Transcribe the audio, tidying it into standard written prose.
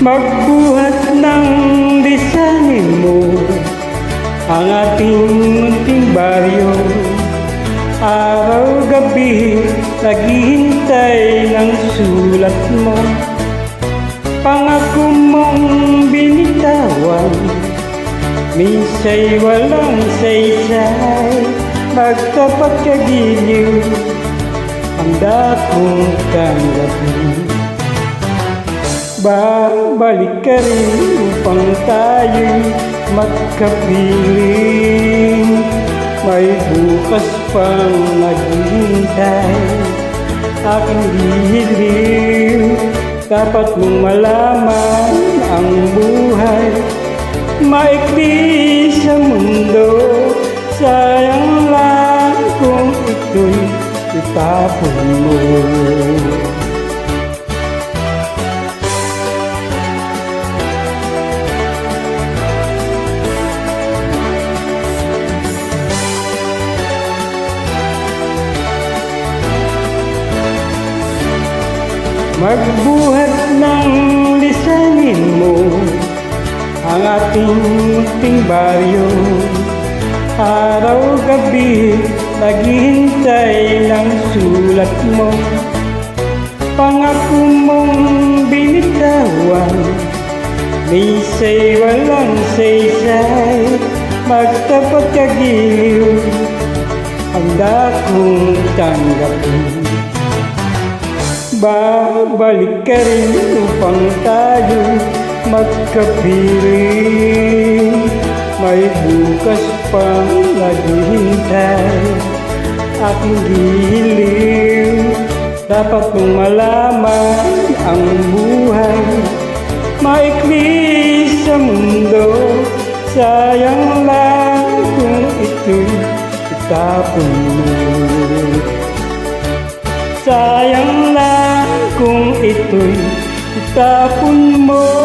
Magbuhat ng lisanin mo ang ating munting baryo. Araw-gabi naghihintay ng sulat mo. Pangako mong binitawan, minsa'y walang saysay. Magtapat ka giliw, handa kong tanggapin. Babalik ka rin upang tayo'y magkapiling. May bukas pang naghihintay, aking lihiliw. Dapat mong malaman ang buhay maikli sa mundo. Sayang lang kung ito'y itapon mo. Magbuhat ng lisanin mo ang ating munting baryo. Araw-gabi naghihintay ng sulat mo. Pangako mong binitawan, minsa'y walang saysay. Magtapat ka giliw, handa kong tanggapin. Babalik ka rin upang tayo magkapiling. May bukas pang naghihintay, aking giliw. Dapat mong malaman ang buhay maikli sa mundo. Sayang lang kung ito'y itapon mo. Sayang lang kung ito'y itapon mo.